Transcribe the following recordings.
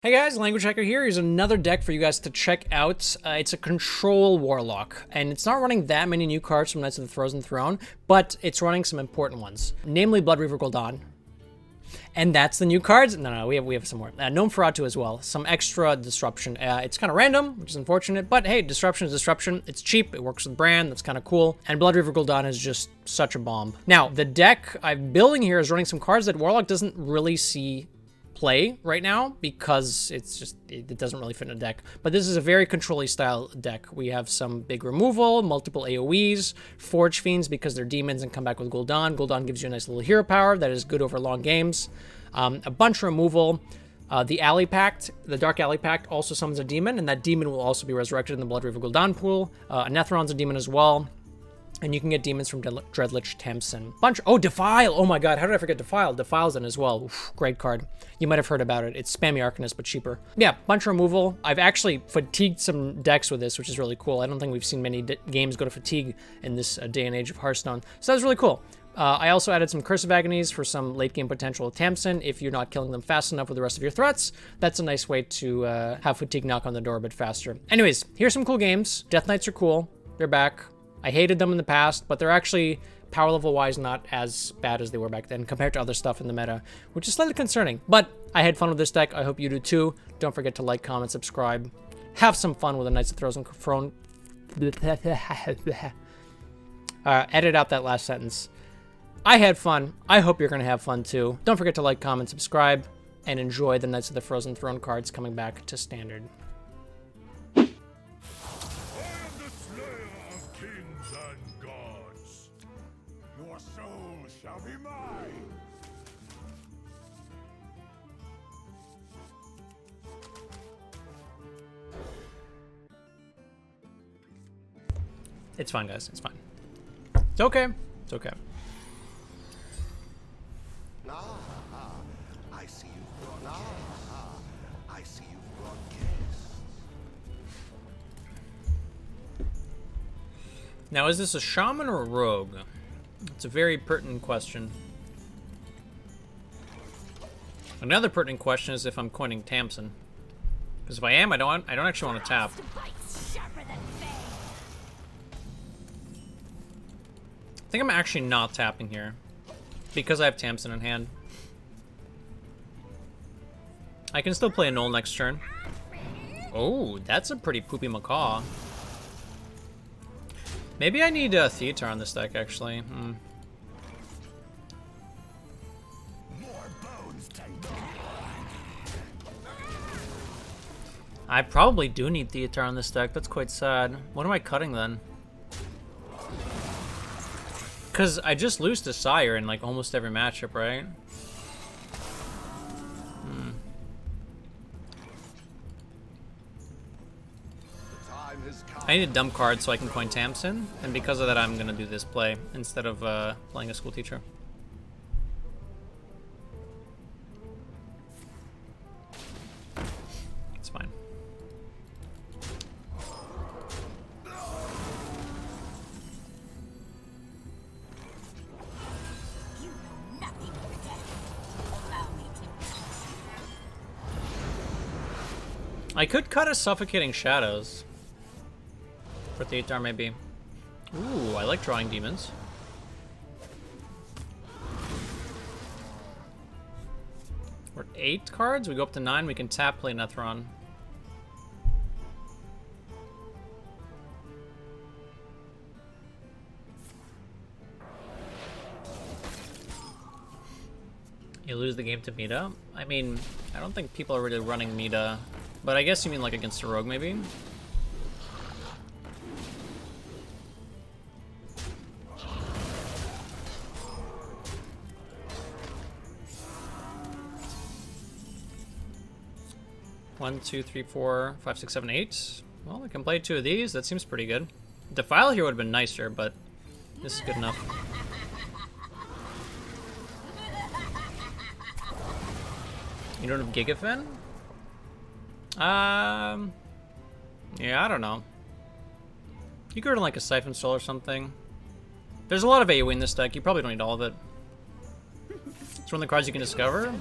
Hey guys, Languagehacker here. Here's another deck for you guys to check out. It's a Control Warlock, and it's not running that many new cards from Knights of the Frozen Throne, but it's running some important ones, namely Bloodriver Gul'dan. And that's the new cards. No, we have some more. Gnome Feratu as well. Some extra disruption. It's kind of random, which is unfortunate, but hey, disruption is disruption. It's cheap. It works with brand. That's kind of cool. And Bloodriver Gul'dan is just such a bomb. Now, the deck I'm building here is running some cards that Warlock doesn't really see play right now because it doesn't really fit in a deck. But this is a very control-y style deck. We have some big removal, multiple AoEs, Forge Fiends because they're demons and come back with Gul'dan. Gul'dan gives you a nice little hero power that is good over long games. A bunch of removal. The Alley Pact, the Dark Alley Pact also summons a demon, and that demon will also be resurrected in the Bloodriver Gul'dan pool. Nathria's a demon as well. And you can get demons from Dreadlich, Temps, and bunch. Oh, Defile! Oh my god, how did I forget Defile? Defile's in as well. Oof, great card. You might have heard about it. It's spammy Arcanist, but cheaper. Yeah, bunch of removal. I've actually fatigued some decks with this, which is really cool. I don't think we've seen many games go to fatigue in this day and age of Hearthstone. So that was really cool. I also added some Curse of Agonies for some late game potential with Tamsin. If you're not killing them fast enough with the rest of your threats, that's a nice way to have fatigue knock on the door a bit faster. Anyways, here's some cool games. Deathknights are cool. They're back. I hated them in the past, but they're actually power level wise not as bad as they were back then compared to other stuff in the meta, which is slightly concerning. But I had fun with this deck. I hope you do too. Don't forget to like, comment, subscribe. Have some fun with the Knights of the Frozen Throne. Edit out that last sentence. I had fun. I hope you're going to have fun too. Don't forget to like, comment, subscribe, and enjoy the Knights of the Frozen Throne cards coming back to standard. Shall be mine. It's fine, guys. It's fine. It's okay. It's okay. I see you've brought. I see you've brought guests. Now, is this a shaman or a rogue? It's a very pertinent question. Another pertinent question is if I'm coining Tamsin. Because if I am, I don't actually want to tap. I think I'm actually not tapping here. Because I have Tamsin in hand. I can still play a Null next turn. Oh, that's a pretty poopy macaw. Maybe I need Theater on this deck, actually. I probably do need Theater on this deck. That's quite sad. What am I cutting then? Because I just lose to Sire in like almost every matchup, right? I need a dump card so I can coin Tamsin, and because of that I'm gonna do this play instead of playing a school teacher. It's fine. I could cut a Suffocating Shadows. For Theater, maybe. Ooh, I like drawing demons. We're at 8 cards. We go up to 9. We can tap, play Nathria. You lose the game to meta? I mean, I don't think people are really running meta. But I guess you mean like against a rogue, maybe? One, two, three, four, five, six, seven, eight. Well, we can play 2 of these. That seems pretty good. Defile here would have been nicer, but this is good enough. You don't have Gigafin? Yeah, I don't know. You could run like a Siphon Soul or something. There's a lot of AoE in this deck. You probably don't need all of it. It's one of the cards you can discover.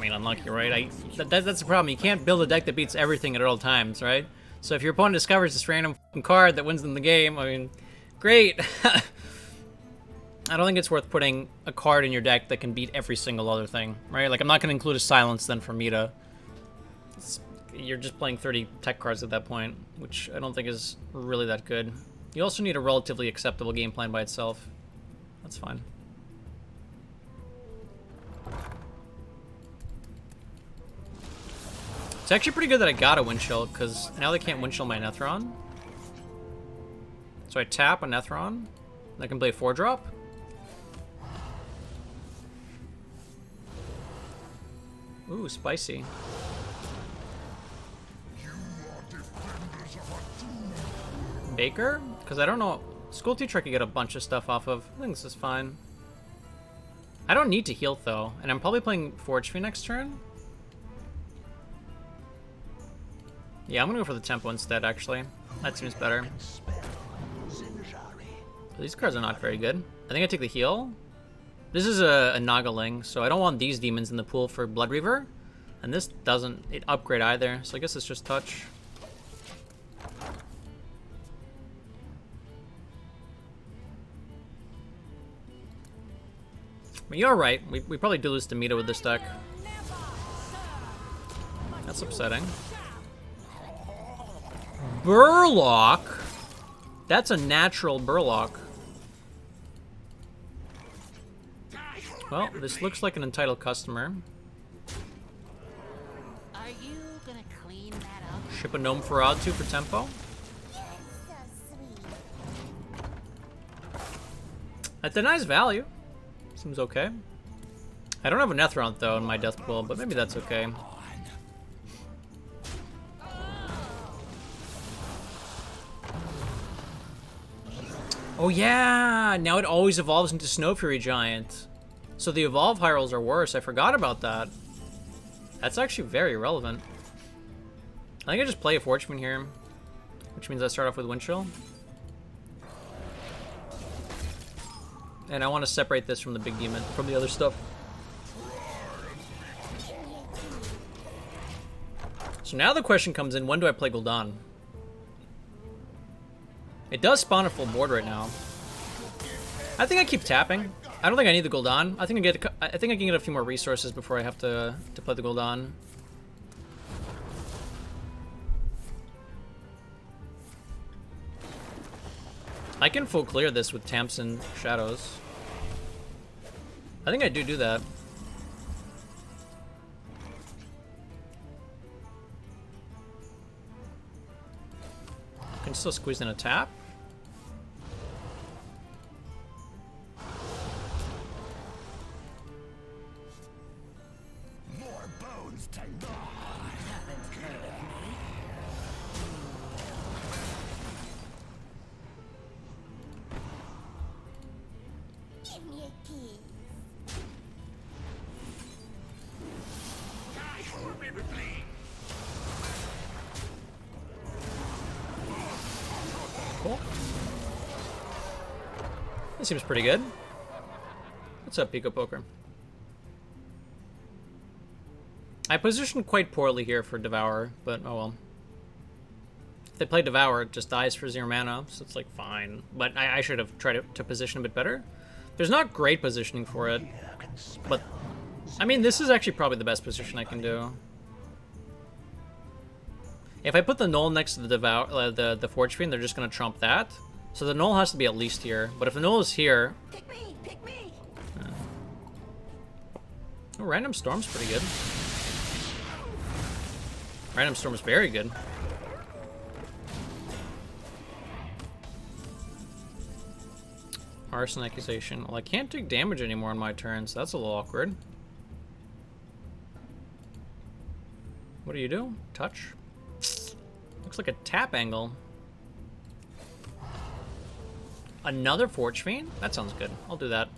mean, unlucky, right? That's the problem. You can't build a deck that beats everything at all times, right? So if your opponent discovers this random card that wins them the game, I mean, great. I don't think it's worth putting a card in your deck that can beat every single other thing, right? Like, I'm not going to include a silence then for meta. You're just playing 30 tech cards at that point, which I don't think is really that good. You also need a relatively acceptable game plan by itself. That's fine. It's actually pretty good that I got a Windchill, because now they can't Windchill my Nethron. So I tap a Nethron, and I can play a 4-drop. Ooh, spicy. Baker? Because I don't know. School Teacher I could get a bunch of stuff off of. I think this is fine. I don't need to heal, though. And I'm probably playing Forge Fiend next turn. Yeah, I'm gonna go for the tempo instead, actually. That seems better. These cards are not very good. I think I take the heal. This is a Nagaling, so I don't want these demons in the pool for Bloodriver. And this doesn't upgrade either, so I guess it's just touch. But you're right, we probably do lose to meta with this deck. That's upsetting. Burlock? That's a natural Burlock. Well, this looks like an entitled customer. Are you gonna clean that up? Ship a Gnome Farad too for tempo. That denies value. Seems okay. I don't have a Nethron though in my death pool, but maybe that's okay. Oh yeah! Now it always evolves into Snow Fury Giant. So the evolve high rolls are worse. I forgot about that. That's actually very relevant. I think I just play a Forge Fiend here, which means I start off with Windchill. And I want to separate this from the big demon, from the other stuff. So now the question comes in, when do I play Gul'dan? It does spawn a full board right now. I think I keep tapping. I don't think I need the Gul'dan. I think I can get a few more resources before I have to play the Gul'dan. I can full clear this with Tamps and Shadows. I think I do that. Can still squeeze in a tap. More bones to Give me a key. Cool. That seems pretty good. What's up, Pico Poker? I positioned quite poorly here for Devour, but oh well. If they play Devour, it just dies for 0 mana, so it's like fine. But I should have tried to position a bit better. There's not great positioning for it, but I mean, this is actually probably the best position I can do. If I put the Null next to the Devour, the Forge Fiend, they're just gonna trump that. So the Null has to be at least here. But if the Null is here, Pick me, pick me. Oh, Random Storm's pretty good. Random Storm is very good. Arson Accusation. Well, I can't take damage anymore on my turn, so that's a little awkward. What do you do? Touch? Looks like a tap angle. Another Forge Fiend? That sounds good. I'll do that.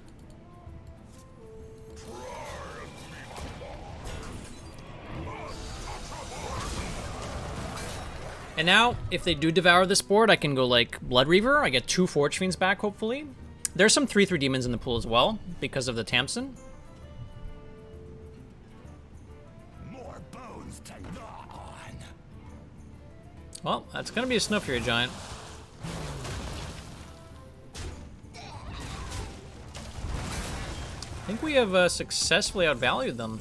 And now, if they do devour this board, I can go like Bloodriver. I get 2 Forge Fiends back, hopefully. There's some 3/3 demons in the pool as well, because of the Tamsin. Well, that's gonna be a Snowfury Giant. I think we have successfully outvalued them.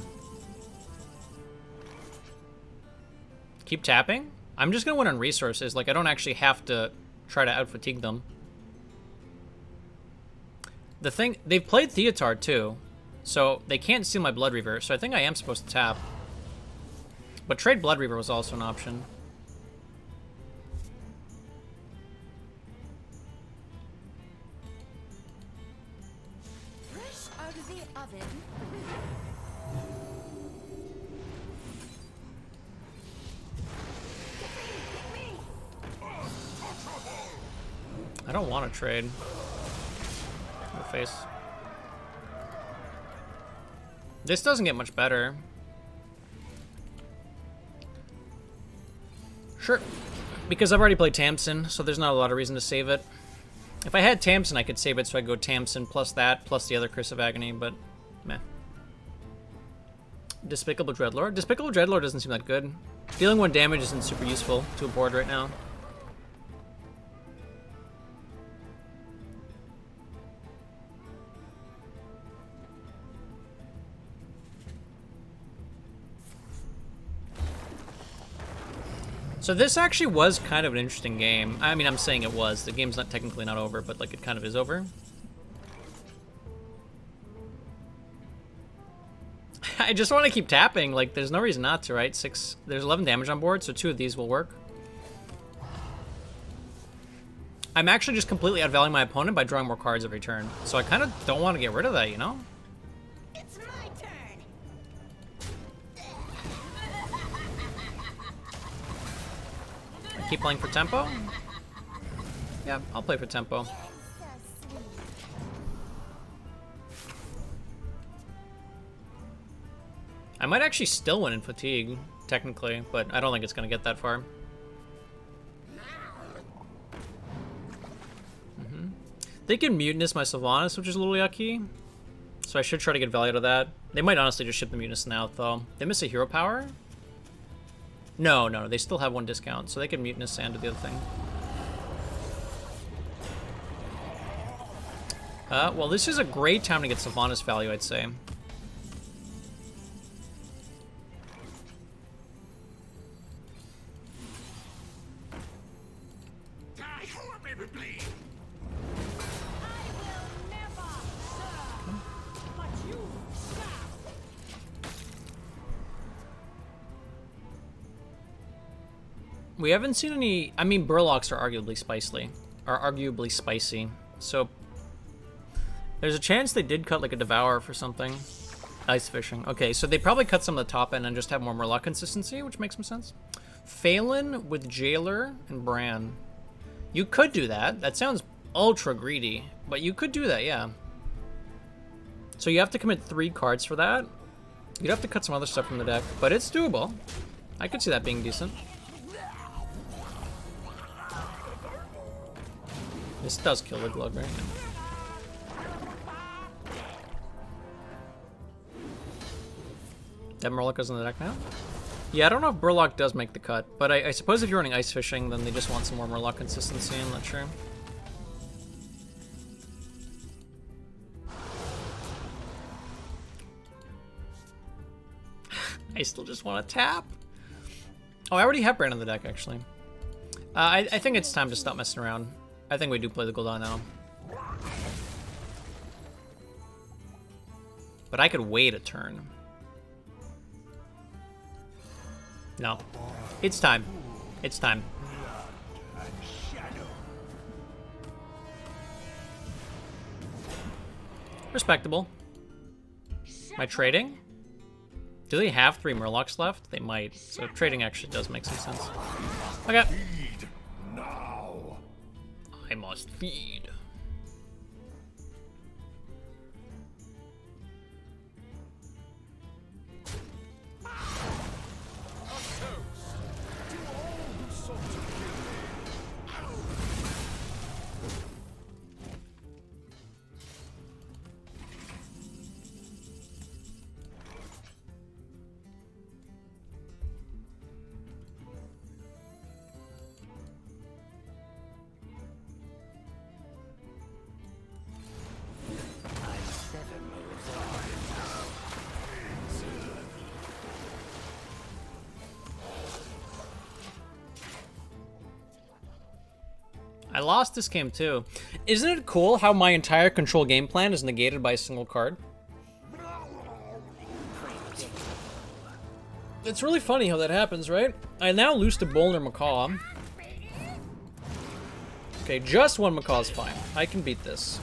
Keep tapping? I'm just gonna win on resources. Like, I don't actually have to try to out-fatigue them. The thing, they've played Theotard too, so they can't steal my Bloodriver, so I think I am supposed to tap. But trade Bloodriver was also an option. Fresh out of the oven. I don't want to trade. The face. This doesn't get much better. Sure. Because I've already played Tamsin, so there's not a lot of reason to save it. If I had Tamsin, I could save it so I go Tamsin plus that, plus the other Curse of Agony, but meh. Despicable Dreadlord? Despicable Dreadlord doesn't seem that good. Dealing 1 damage isn't super useful to a board right now. So this actually was kind of an interesting game. I mean, I'm saying it was. The game's not technically not over, but like it kind of is over. I just want to keep tapping. Like, there's no reason not to, right? There's 11 damage on board, so 2 of these will work. I'm actually just completely outvaluing my opponent by drawing more cards every turn. So I kind of don't want to get rid of that, you know? It's my turn. Keep playing for tempo? Yeah, I'll play for tempo. So sweet. I might actually still win in fatigue, technically, but I don't think it's going to get that far. They can Mutinous my Sylvanas, which is a little yucky. So I should try to get value out of that. They might honestly just ship the Mutinous now, though. They miss a hero power? No, they still have 1 discount, so they can Mutinous and do the other thing. Well, this is a great time to get Sylvanas value, I'd say. Die horribly, bleed. I will never serve, but you shall. We haven't seen any... I mean, Burlocks are arguably spicy. So there's a chance they did cut like a Devour for something. Ice Fishing. Okay, so they probably cut some of the top end and just have more Murloc consistency, which makes some sense. Phelan with Jailer and Bran. You could do that. That sounds ultra greedy, but you could do that, yeah. So you have to commit 3 cards for that. You'd have to cut some other stuff from the deck, but it's doable. I could see that being decent. This does kill the Glug, right? That Murloc goes in the deck now? Yeah, I don't know if Burlock does make the cut, but I suppose if you're running Ice Fishing, then they just want some more Murloc consistency, I'm not sure. I still just want to tap. Oh, I already have Bran in the deck, actually. I think it's time to stop messing around. I think we do play the Gul'dan now. But I could wait a turn. No. It's time. It's time. Respectable. Am I trading? Do they have 3 Murlocs left? They might. So trading actually does make some sense. Okay. Feed now. I must feed. I lost this game too. Isn't it cool how my entire control game plan is negated by a single card? It's really funny how that happens, right? I now lose to Boulder Macaw. Okay, just one Macaw is fine. I can beat this.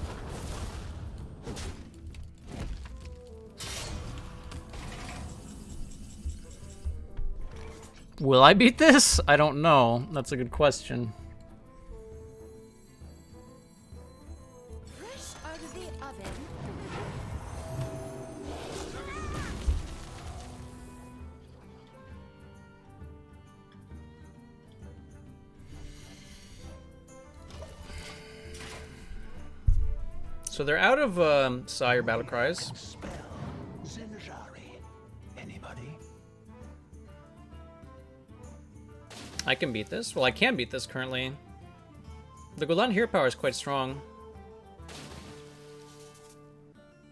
Will I beat this? I don't know. That's a good question. Fresh out of the oven. So they're out of Sire battle cries. Spell. Zinjari. Anybody? I can beat this. Well, I can beat this currently. The Gul'dan hero power is quite strong.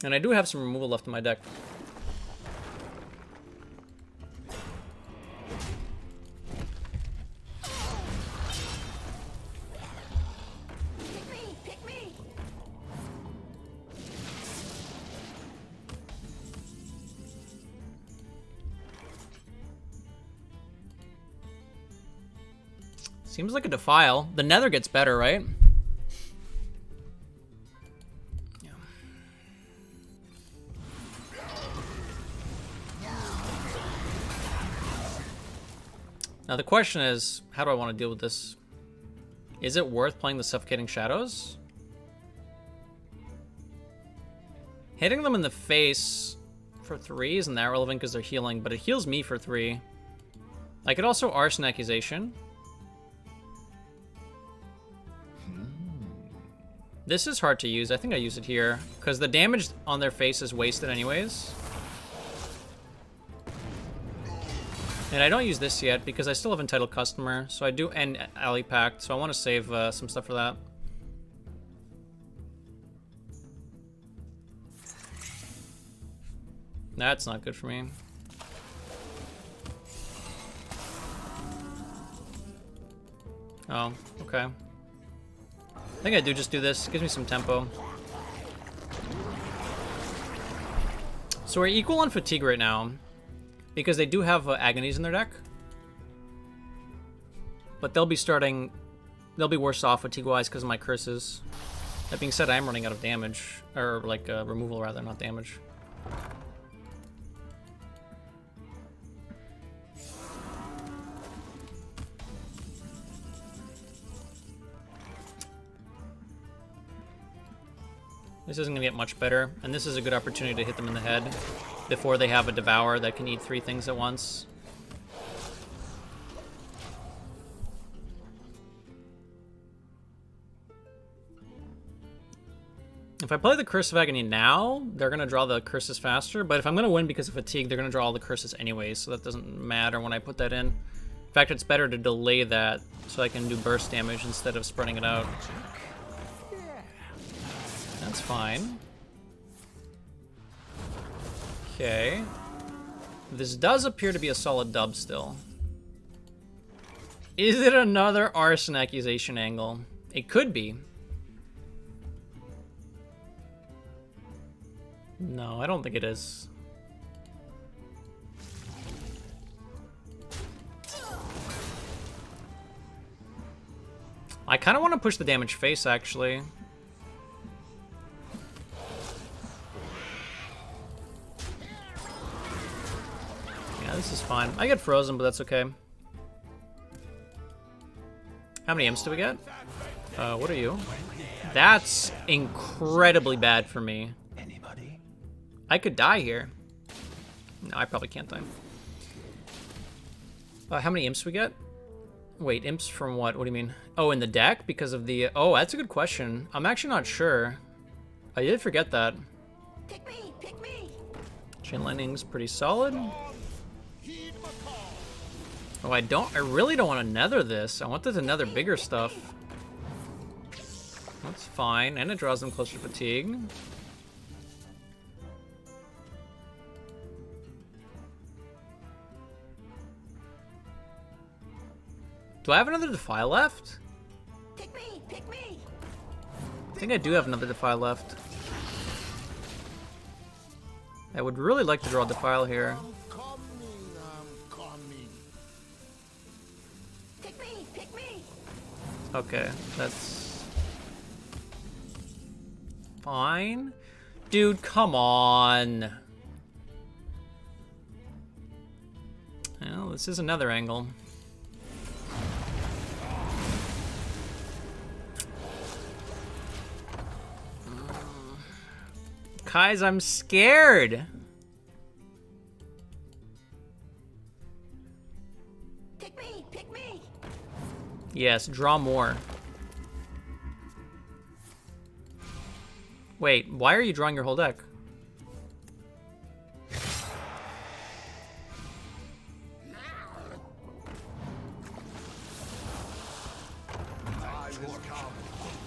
And I do have some removal left in my deck. Pick me, pick me. Seems like a defile. The nether gets better, right? Yeah. Now the question is, how do I want to deal with this? Is it worth playing the Suffocating Shadows? Hitting them in the face for 3 isn't that relevant because they're healing, but it heals me for 3. I could also Arson Accusation. This is hard to use. I think I use it here because the damage on their face is wasted anyways. And I don't use this yet because I still have Entitled Customer. So I do end Alley Pact. So I want to save some stuff for that. That's not good for me. Oh, okay. I think I do just do this. Gives me some tempo. So we're equal on fatigue right now because they do have agonies in their deck. But they'll be starting... They'll be worse off fatigue-wise because of my curses. That being said, I am running out of damage. Or, like, removal rather, not damage. This isn't going to get much better, and this is a good opportunity to hit them in the head before they have a Devour that can eat 3 things at once. If I play the Curse of Agony now, they're going to draw the curses faster, but if I'm going to win because of fatigue, they're going to draw all the curses anyways, so that doesn't matter when I put that in. In fact, it's better to delay that so I can do burst damage instead of spreading it out. That's fine. Okay. This does appear to be a solid dub still. Is it another Arson Accusation angle? It could be. No, I don't think it is. I kind of want to push the damage face, actually. Yeah, this is fine. I get frozen, but that's okay. How many imps do we get? What are you? That's incredibly bad for me. Anybody? I could die here. No, I probably can't die. How many imps we get? Wait, imps from what? What do you mean? Oh, in the deck? Because of the... Oh, that's a good question. I'm actually not sure. I did forget that. Pick me, pick me. Chain Lightning's pretty solid. Oh, I really don't want to nether this. I want this to nether bigger stuff. That's fine, and it draws them closer to fatigue. Do I have another Defile left? Pick me, pick me. I think I do have another Defile left. I would really like to draw Defile here. I'm coming. Pick me, pick me. Okay, that's fine. Dude, come on. Well, this is another angle. Guys, I'm scared. Pick me, pick me. Yes, draw more. Wait, why are you drawing your whole deck?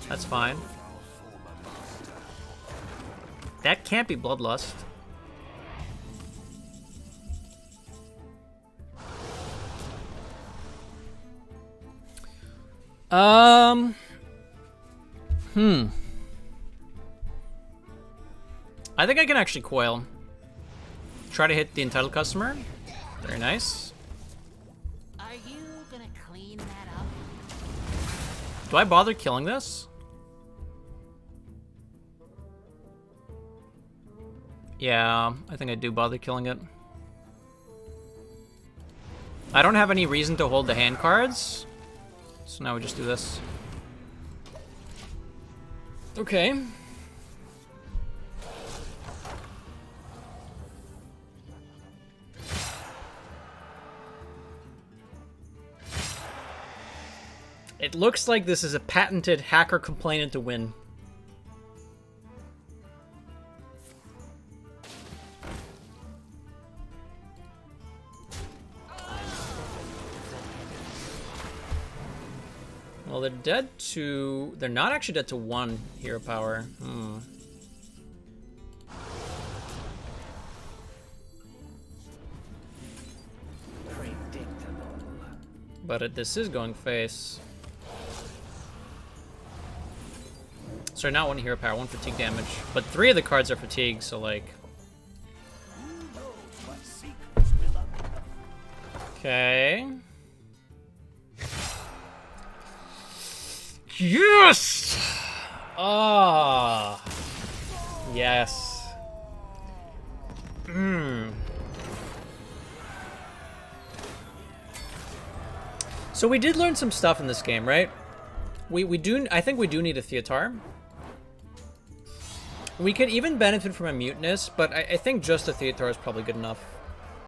That's fine. That can't be Bloodlust. I think I can actually coil. Try to hit the entitled customer. Very nice. Are you gonna clean that up? Do I bother killing this? Yeah, I think I do bother killing it. I don't have any reason to hold the hand cards, so now we just do this. Okay. It looks like this is a patented hacker complainant to win. Well, they're dead to... They're not actually dead to 1 hero power. But this is going face. So not 1 hero power, 1 fatigue damage. But 3 of the cards are fatigue, so like... Okay. Yes! Ah. Yes. So we did learn some stuff in this game, right? I think we do need a Theatar. We could even benefit from a Mutinous, but I think just a Theatar is probably good enough.